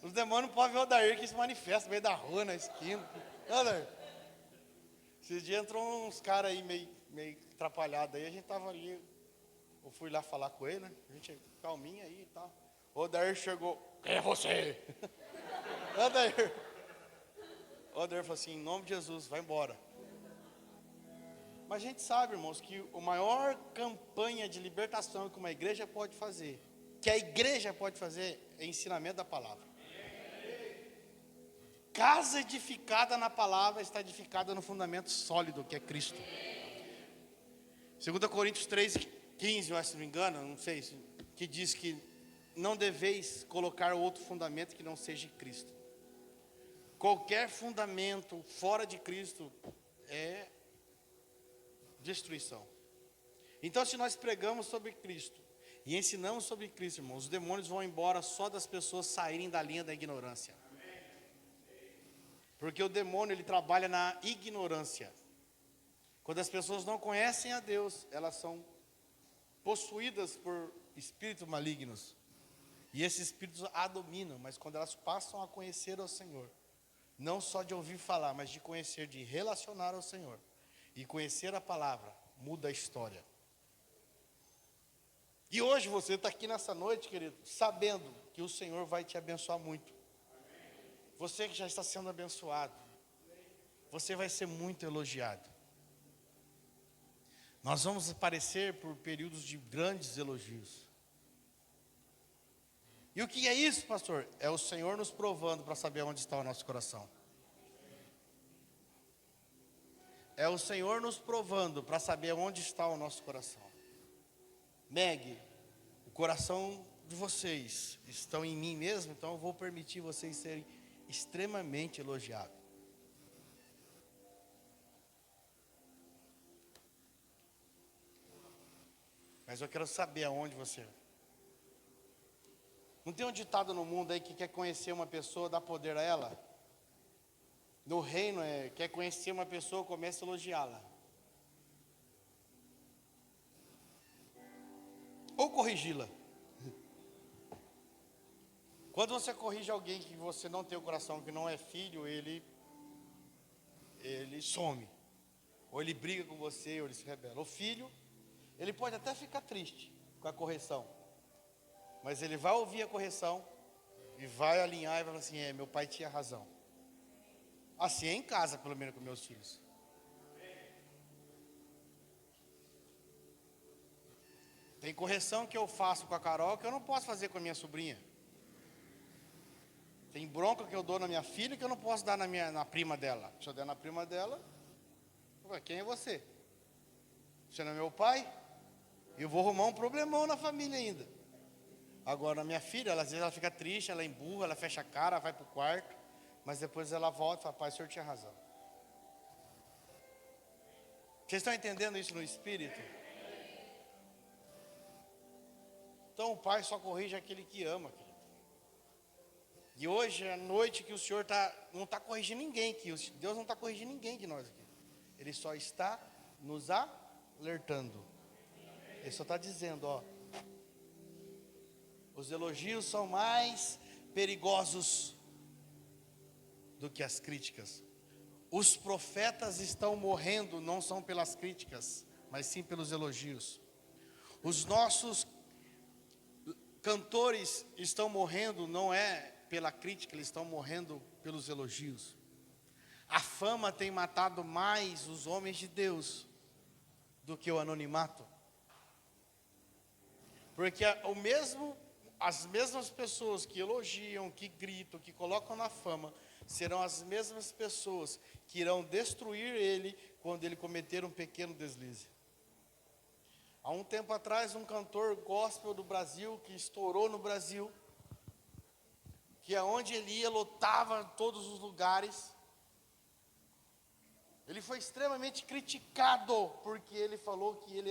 Os demônios podem ver o Odair que se manifesta no meio da rua, na esquina. Odair. Esses dias entrou uns caras aí meio atrapalhados aí, a gente tava ali, eu fui lá falar com ele, né? A gente calminha aí e tal. O Odair chegou, quem é você? Odair falou assim, em nome de Jesus, vai embora. Mas a gente sabe, irmãos, que a maior campanha de libertação que uma igreja pode fazer, que a igreja pode fazer, é ensinamento da palavra. Casa edificada na palavra está edificada no fundamento sólido, que é Cristo. 2 Coríntios 3:15, eu acho, se não me engano, não sei, que diz que não deveis colocar outro fundamento que não seja Cristo. Qualquer fundamento fora de Cristo é destruição. Então, se nós pregamos sobre Cristo e ensinamos sobre Cristo, irmãos, os demônios vão embora só das pessoas saírem da linha da ignorância. Porque o demônio, ele trabalha na ignorância. Quando as pessoas não conhecem a Deus, elas são possuídas por espíritos malignos. E esses espíritos a dominam, mas quando elas passam a conhecer ao Senhor, não só de ouvir falar, mas de conhecer, de relacionar ao Senhor, e conhecer a palavra, muda a história. E hoje você está aqui nessa noite, querido, sabendo que o Senhor vai te abençoar muito. Você que já está sendo abençoado, você vai ser muito elogiado. Nós vamos aparecer por períodos de grandes elogios. E o que é isso, pastor? É o Senhor nos provando para saber onde está o nosso coração. É o Senhor nos provando para saber onde está o nosso coração. Meg, o coração de vocês estão em mim mesmo, então eu vou permitir vocês serem extremamente elogiados. Mas eu quero saber aonde você é. Não tem um ditado no mundo aí que quer conhecer uma pessoa, dá poder a ela? No reino, quer conhecer uma pessoa, começa a elogiá-la. Ou corrigi-la. Quando você corrige alguém que você não tem o coração, que não é filho, ele some. Ou ele briga com você, ou ele se rebela. O filho, ele pode até ficar triste com a correção. Mas ele vai ouvir a correção e vai alinhar e vai falar assim, meu pai tinha razão. Assim é em casa, pelo menos com meus filhos. Tem correção que eu faço com a Carol que eu não posso fazer com a minha sobrinha. Tem bronca que eu dou na minha filha que eu não posso dar na prima dela. Se eu der na prima dela, quem é você? Você não é meu pai? Eu vou arrumar um problemão na família ainda. Agora, a minha filha, às vezes ela fica triste, ela emburra, ela fecha a cara, vai para o quarto. Mas depois ela volta e fala, pai, o senhor tinha razão. Vocês estão entendendo isso no espírito? Então o pai só corrige aquele que ama, querido. E hoje é a noite que o Senhor não está corrigindo ninguém, que Deus não está corrigindo ninguém de nós aqui. Ele só está nos alertando. Ele só está dizendo, os elogios são mais perigosos do que as críticas. Os profetas estão morrendo, não são pelas críticas, mas sim pelos elogios. Os nossos cantores estão morrendo, não é pela crítica, eles estão morrendo pelos elogios. A fama tem matado mais os homens de Deus do que o anonimato. Porque as mesmas pessoas que elogiam, que gritam, que colocam na fama, serão as mesmas pessoas que irão destruir ele quando ele cometer um pequeno deslize. Há um tempo atrás, um cantor gospel do Brasil, que estourou no Brasil, que aonde ele ia, lotava todos os lugares. Ele foi extremamente criticado, porque ele falou que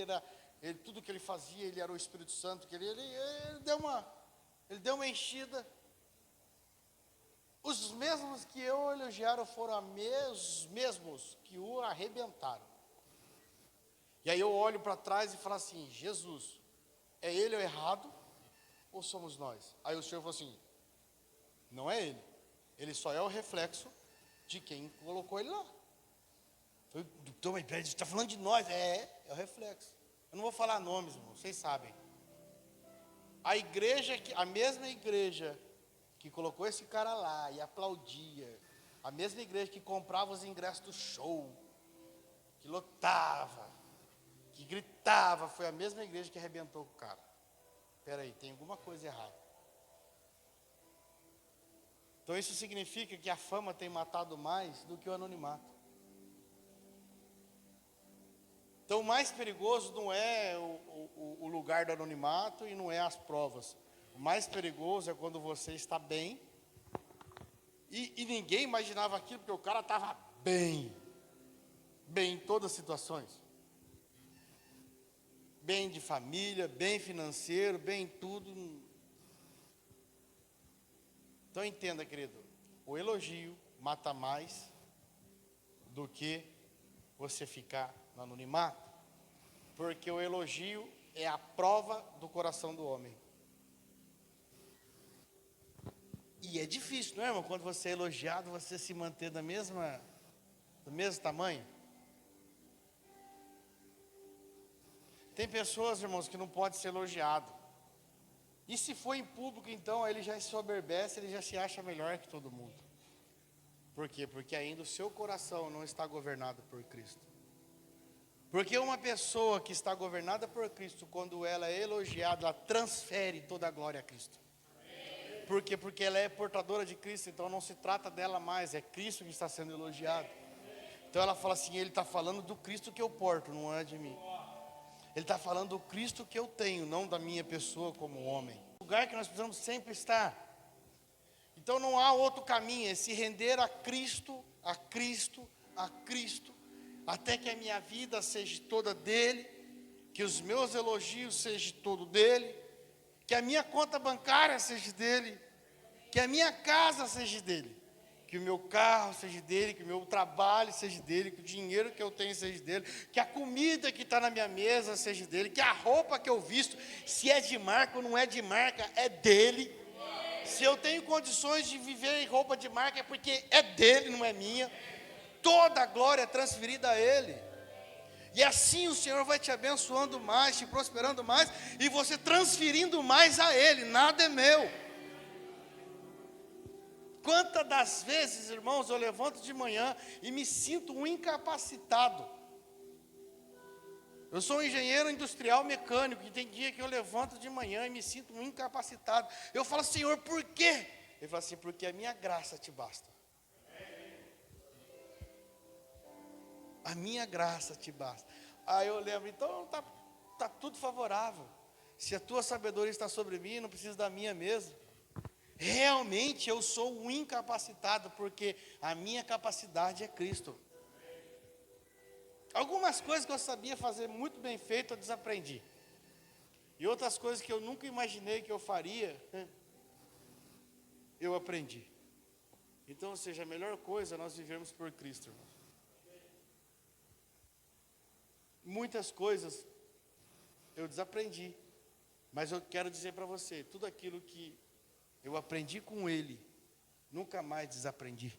tudo que ele fazia, ele era o Espírito Santo, que ele deu uma enchida. Os mesmos que o elogiaram foram os mesmos que o arrebentaram. E aí eu olho para trás e falo assim, Jesus, é ele o errado ou somos nós? Aí o Senhor falou assim, não é ele só é o reflexo de quem colocou ele lá. Então, você está falando de nós? É o reflexo. Eu não vou falar nomes, irmão, vocês sabem. A mesma igreja que colocou esse cara lá e aplaudia, a mesma igreja que comprava os ingressos do show, que lotava, que gritava, foi a mesma igreja que arrebentou com o cara. Espera aí, tem alguma coisa errada. Então isso significa que a fama tem matado mais do que o anonimato. Então o mais perigoso não é o lugar do anonimato e não é as provas. O mais perigoso é quando você está bem e ninguém imaginava aquilo, porque o cara estava bem em todas as situações. Bem de família, bem financeiro, bem em tudo. Então entenda, querido, o elogio mata mais do que você ficar no anonimato, porque o elogio é a prova do coração do homem. E é difícil, não é, irmão? Quando você é elogiado, você se manter do mesmo tamanho. Tem pessoas, irmãos, que não podem ser elogiado. E se for em público, então, ele já se soberbece, ele já se acha melhor que todo mundo. Por quê? Porque ainda o seu coração não está governado por Cristo. Porque uma pessoa que está governada por Cristo, quando ela é elogiada, ela transfere toda a glória a Cristo. Por quê? Porque ela é portadora de Cristo, então não se trata dela mais, é Cristo que está sendo elogiado. Então ela fala assim, ele está falando do Cristo que eu porto, não é de mim. Ele está falando do Cristo que eu tenho, não da minha pessoa como homem. O lugar que nós precisamos sempre estar. Então não há outro caminho, é se render a Cristo, a Cristo, a Cristo, até que a minha vida seja toda dele, que os meus elogios sejam todo dele, que a minha conta bancária seja dele, que a minha casa seja dele, que o meu carro seja dele, que o meu trabalho seja dele, que o dinheiro que eu tenho seja dele, que a comida que está na minha mesa seja dele, que a roupa que eu visto, se é de marca ou não é de marca, é dele. Se eu tenho condições de viver em roupa de marca, é porque é dele, não é minha. Toda a glória é transferida a ele. E assim o Senhor vai te abençoando mais, te prosperando mais, e você transferindo mais a ele. Nada é meu. Quantas das vezes, irmãos, eu levanto de manhã e me sinto um incapacitado. Eu sou um engenheiro industrial mecânico, e tem dia que eu levanto de manhã e me sinto um incapacitado. Eu falo, Senhor, por quê? Ele fala assim, porque a minha graça te basta. A minha graça te basta. Aí eu lembro, então tá tudo favorável. Se a tua sabedoria está sobre mim, não precisa da minha mesmo. Realmente eu sou um incapacitado, porque a minha capacidade é Cristo. Algumas coisas que eu sabia fazer muito bem feito, eu desaprendi. E outras coisas que eu nunca imaginei que eu faria, eu aprendi. Então, ou seja, a melhor coisa é nós vivermos por Cristo, irmão. Muitas coisas eu desaprendi, mas eu quero dizer para você, tudo aquilo que eu aprendi com Ele, nunca mais desaprendi.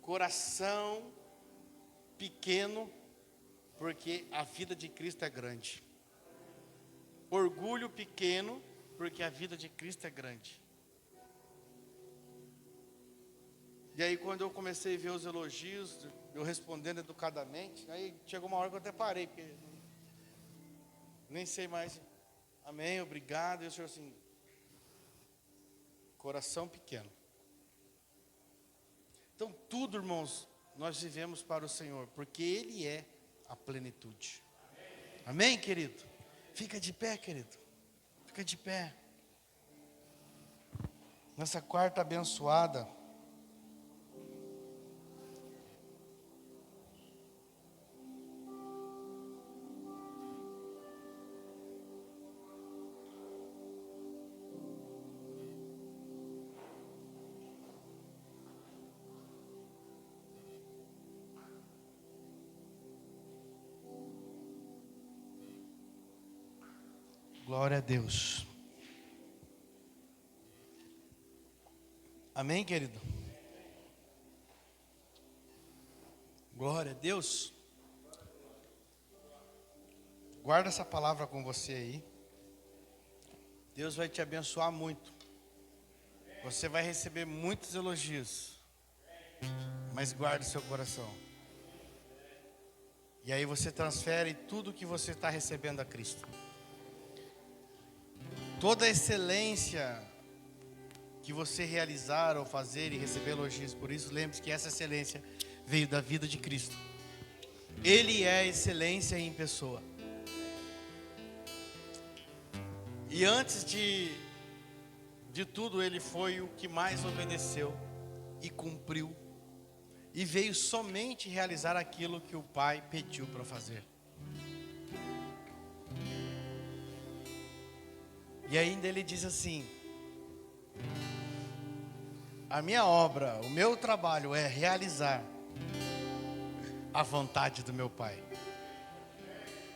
Coração pequeno, porque a vida de Cristo é grande. Orgulho pequeno, porque a vida de Cristo é grande. E aí quando eu comecei a ver os elogios, eu respondendo educadamente, aí chegou uma hora que eu até parei, porque nem sei mais, amém, obrigado, e o Senhor assim, coração pequeno. Então tudo, irmãos, nós vivemos para o Senhor, porque Ele é a plenitude. Amém, querido? Fica de pé, querido, fica de pé. Nessa quarta abençoada, glória a Deus. Amém, querido? Glória a Deus. Guarda essa palavra com você aí. Deus vai te abençoar muito. Você vai receber muitos elogios, mas guarde seu coração. E aí você transfere tudo que você está recebendo a Cristo. Toda a excelência que você realizar ou fazer e receber elogios por isso, lembre-se que essa excelência veio da vida de Cristo. Ele é a excelência em pessoa. E antes de tudo, Ele foi o que mais obedeceu e cumpriu. E veio somente realizar aquilo que o Pai pediu para fazer. E ainda Ele diz assim: a minha obra, o meu trabalho é realizar a vontade do meu Pai.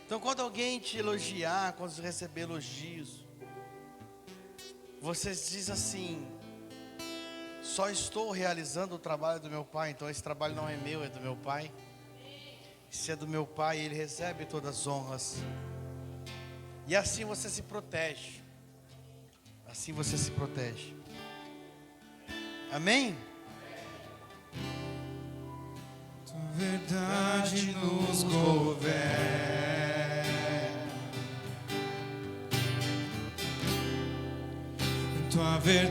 Então quando alguém te elogiar, quando você receber elogios, você diz assim: só estou realizando o trabalho do meu Pai, então esse trabalho não é meu, é do meu Pai. Se é do meu Pai, Ele recebe todas as honras. E assim você se protege. Assim você se protege. Amém? Tua verdade nos governa. Tua verdade